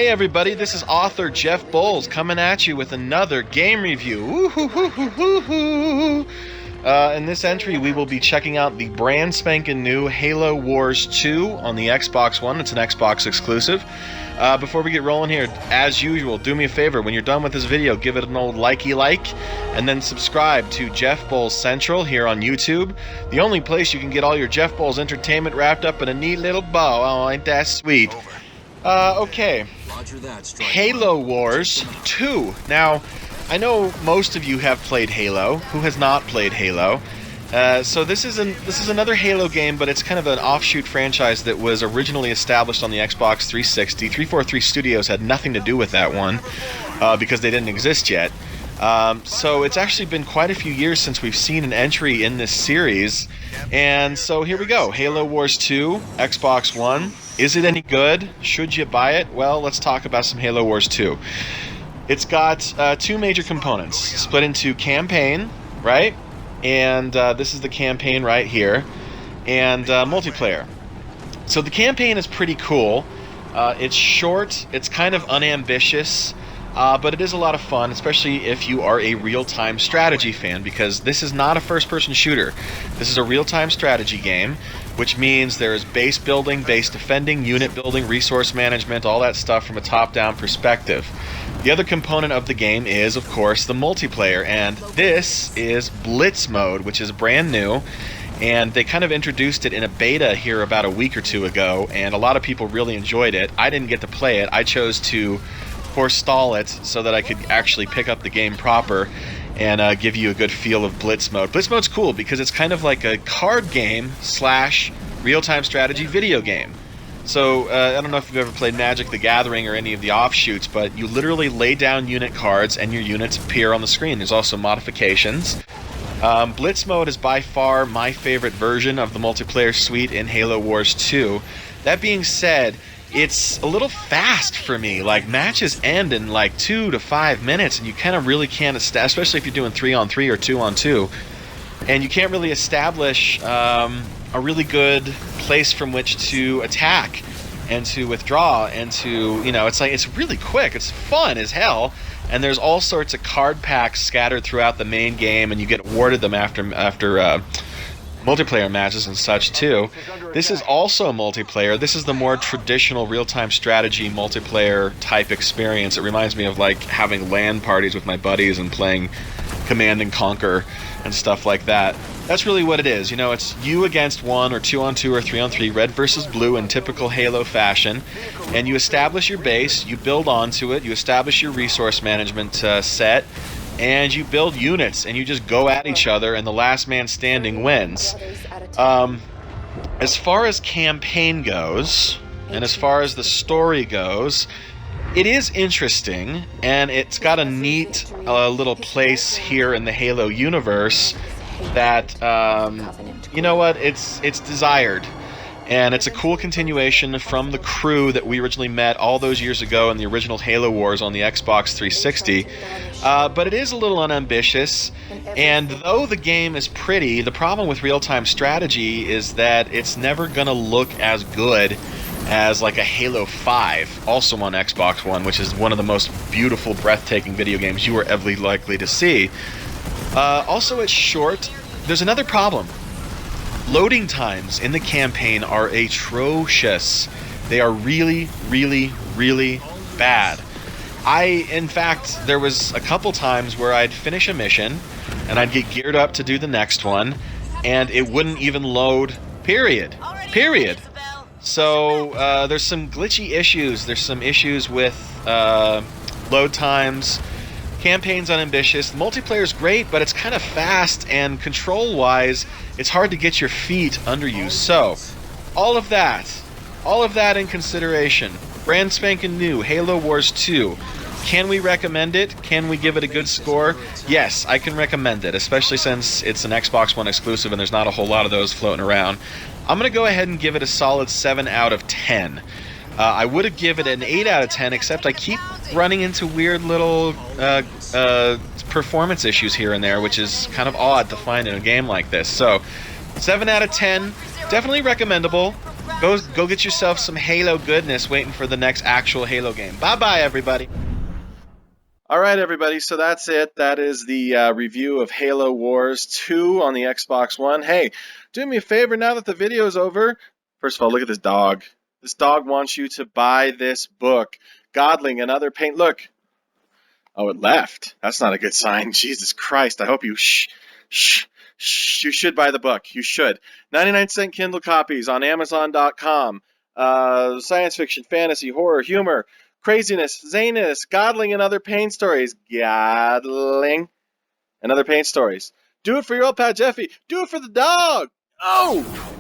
Hey everybody, this is author Jeff Bowles coming at you with another game review. Woo-hoo-hoo-hoo-hoo-hoo. In this entry, we will be checking out the brand spanking new Halo Wars 2 on the Xbox One. It's an Xbox exclusive. Before we get rolling here, as usual, do me a favor. When you're done with this video, give it an old likey like, and then subscribe to Jeff Bowles Central here on YouTube. The only place you can get all your Jeff Bowles entertainment wrapped up in a neat little bow. Oh, ain't that sweet? Okay. Halo Wars 2. Now, I know most of you have played Halo. Who has not played Halo? So this is another Halo game, but it's kind of an offshoot franchise that was originally established on the Xbox 360. 343 Studios had nothing to do with that one because they didn't exist yet. So it's actually been quite a few years since we've seen an entry in this series. And so here we go. Halo Wars 2, Xbox One. Is it any good? Should you buy it? Well, let's talk about some Halo Wars 2. It's got two major components, split into campaign, right? And this is the campaign right here, and multiplayer. So the campaign is pretty cool. It's short, it's kind of unambitious, but it is a lot of fun, especially if you are a real-time strategy fan, because this is not a first-person shooter. This is a real-time strategy game, which means there's base building, base defending, unit building, resource management, all that stuff from a top-down perspective. The other component of the game is, of course, the multiplayer, and this is Blitz Mode, which is brand new, and they kind of introduced it in a beta here about a week or two ago, and a lot of people really enjoyed it. I didn't get to play it. I chose to forestall it so that I could actually pick up the game proper and give you a good feel of Blitz Mode. Blitz Mode's cool because it's kind of like a card game slash real-time strategy video game. So, I don't know if you've ever played Magic the Gathering or any of the offshoots, but you literally lay down unit cards and your units appear on the screen. There's also modifications. Blitz Mode is by far my favorite version of the multiplayer suite in Halo Wars 2. That being said, it's a little fast for me. Like, matches end in like 2 to 5 minutes, and you kind of really can't establish, especially if you're doing 3-on-3 or 2-on-2, and you can't really establish a really good place from which to attack and to withdraw and to, you know, it's like, it's really quick. It's fun as hell, and there's all sorts of card packs scattered throughout the main game, and you get awarded them after multiplayer matches and such too. This is also multiplayer. This is the more traditional real-time strategy multiplayer type experience. It reminds me of like having LAN parties with my buddies and playing Command and Conquer and stuff like that. That's really what it is. You know, it's you against 1 or 2-on-2 or 3-on-3, red versus blue in typical Halo fashion, and you establish your base, you build onto it, you establish your resource management set, and you build units, and you just go at each other, and the last man standing wins. As far as campaign goes, and as far as the story goes, it is interesting, and it's got a neat little place here in the Halo universe that, you know what, it's desired. And it's a cool continuation from the crew that we originally met all those years ago in the original Halo Wars on the Xbox 360. But it is a little unambitious, and though the game is pretty, the problem with real-time strategy is that it's never going to look as good as like a Halo 5, also on Xbox One, which is one of the most beautiful, breathtaking video games you are ever likely to see. Also, it's short. There's another problem. Loading times in the campaign are atrocious. They are really, really, really bad. In fact, there was a couple times where I'd finish a mission, and I'd get geared up to do the next one, and it wouldn't even load, period. So, there's some glitchy issues. There's some issues with load times. Campaign's unambitious. The multiplayer's great, but it's kind of fast, and control-wise, it's hard to get your feet under you. So, all of that in consideration. Brand spanking new, Halo Wars 2. Can we recommend it? Can we give it a good score? Yes, I can recommend it, especially since it's an Xbox One exclusive and there's not a whole lot of those floating around. I'm going to go ahead and give it a solid 7 out of 10. I would have given it an 8 out of 10, except I keep running into weird little performance issues here and there, which is kind of odd to find in a game like this. So, 7 out of 10, definitely recommendable. Go get yourself some Halo goodness waiting for the next actual Halo game. Bye-bye, everybody. All right, everybody, so that's it. That is the review of Halo Wars 2 on the Xbox One. Hey, do me a favor now that the video is over. First of all, look at this dog. This dog wants you to buy this book, Godling and Other Paint. Look. Oh, it left. That's not a good sign. Jesus Christ. I hope you You should buy the book. You should. 99-cent Kindle copies on Amazon.com. Science fiction, fantasy, horror, humor, craziness, zaniness, Godling and Other Pain Stories. Godling and Other Pain Stories. Do it for your old pal Jeffy. Do it for the dog. Oh!